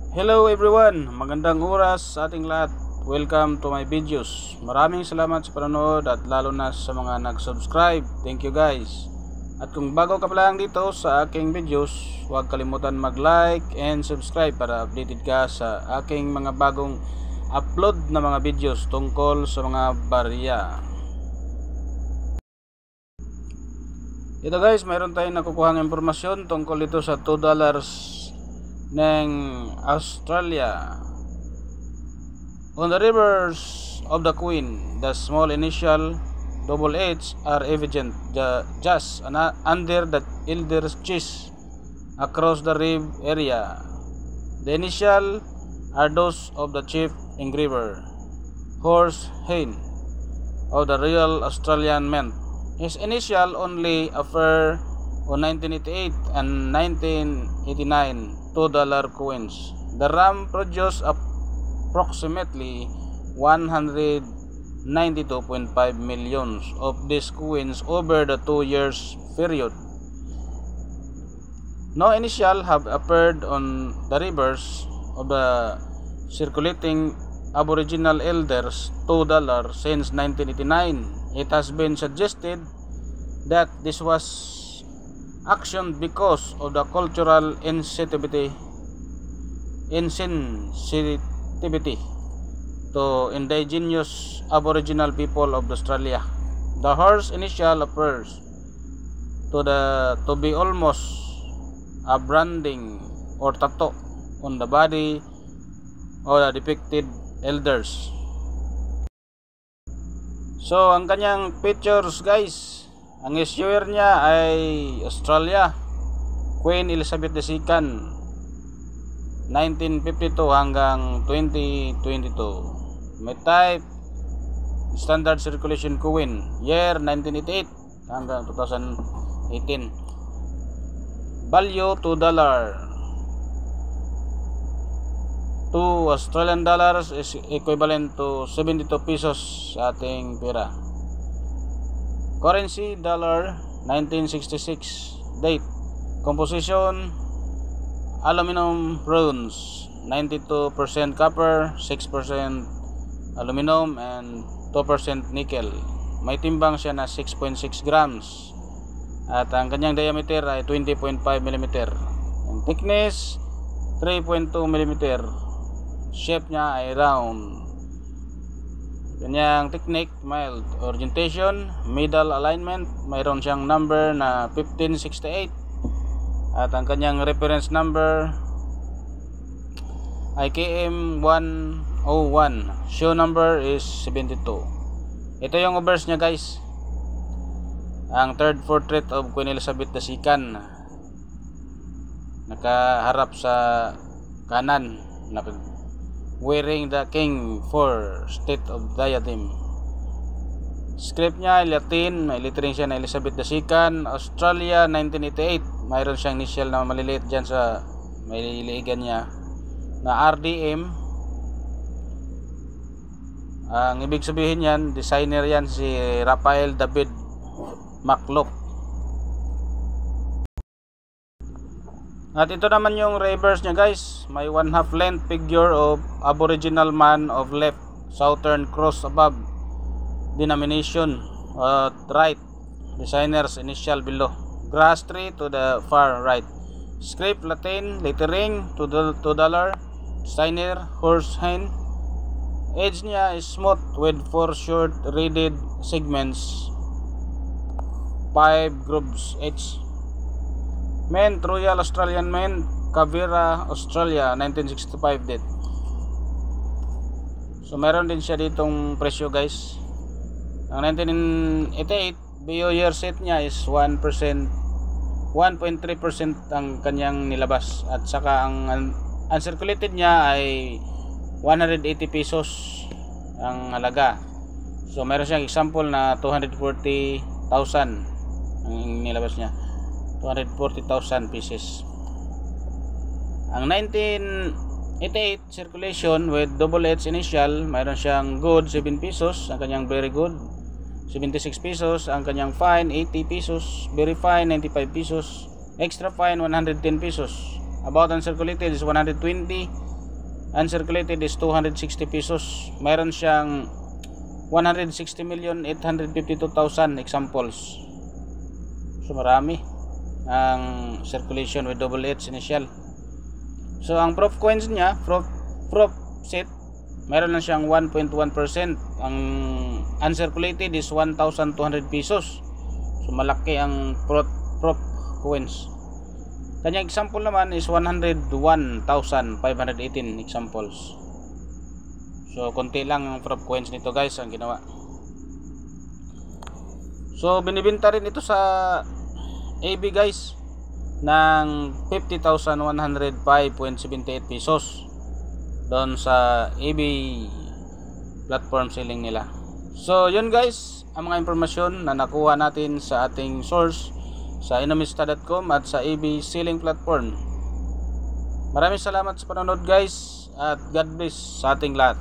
Hello everyone, magandang oras sa ating lahat. Welcome to my videos. Maraming salamat sa panonood at lalo na sa mga nag-subscribe. Thank you guys. At kung bago ka pa lang dito sa aking videos, huwag kalimutan mag-like and subscribe para updated ka sa aking mga bagong upload na mga videos tungkol sa mga barya. Ito guys, mayroon tayong nakukuhang impormasyon tungkol dito sa $2 ng Australia. On the rivers of the Queen, the small initial H are evident just under the elder cheese across the river area. The initial are those of the chief engraver, Horse Hayne, of the Royal Australian Mint. His initial only appear on 1988 and 1989 $2 coins. The RAM produced approximately 192.5 millions of these coins over the 2 years period. No initial have appeared on the rivers of the circulating Aboriginal elders $2 since 1989. It has been suggested that this was action because of the cultural insensitivity to indigenous Aboriginal people of Australia. The horse initial appears to be almost a branding or tattoo on the body of the depicted elders. So ang kanyang pictures guys, ang issuer niya ay Australia, Queen Elizabeth II, 1952 hanggang 2022. May type Standard Circulation Coin, year 1988 hanggang 2018. Value $2. 2 Australian dollars is equivalent to 72 pesos sa ating pera. Currency dollar 1966. Date composition aluminum bronze 92% copper, 6% aluminum and 2% nickel. May timbang siya na 6.6 grams at ang kanyang diameter ay 20.5 mm. Ang thickness 3.2 mm. Shape niya ay round. Kanyang technique, mild orientation, middle alignment, mayroon siyang number na 1568 at ang kanyang reference number ay KM101. Show number is 72. Ito yung obverse niya guys, ang third portrait of Queen Elizabeth II, nakaharap sa kanan, wearing the king for state of diadem. Script niya Latin, may lettering siya na Elizabeth II, Australia 1988. Mayroon siyang initial na maliliit dyan sa may liliigan niya na RDM. Ang ibig sabihin yan, designer yan si Raphael David McLough. At ito naman yung reverse niya guys. May 1/2 length figure of Aboriginal man of left, Southern Cross above, denomination right, designer's initial below, grass tree to the far right. Script Latin, lettering $2, designer Horse Hayne. Edge niya is smooth with 4 short reeded segments, 5 grooves each. Mint, Royal Australian Mint, Canberra, Australia, 1965 date. So meron din siya ditong presyo guys. Ang 1988 BO year set niya is 1%, 1.3% ang kanyang nilabas. At saka ang uncirculated niya ay 180 pesos ang halaga. So meron siyang example na 240,000 ang nilabas niya, 240,000 pieces. Ang 1988 circulation with H initial, mayroon siyang good 7 pesos, ang kanyang very good 76 pesos, ang kanyang fine 80 pesos, very fine 95 pesos, extra fine 110 pesos. About uncirculated is 120, uncirculated is 260 pesos. Mayroon siyang 160,852,000 examples. So marami ang circulation with double H initial. So ang proof coins niya, proof set, mayroon lang siyang 1.1%. Ang uncirculated is 1,200 pesos. So malaki ang proof coins. Kanyang example naman is 101,518 examples. So konti lang ang proof coins nito guys ang ginawa. So binibenta rin ito sa AB guys ng 50,105.78 pesos doon sa AB platform selling nila. So yun guys ang mga impormasyon na nakuha natin sa ating source sa Inumista.com at sa AB selling platform. Maraming salamat sa panonood guys at God bless sa ating lahat.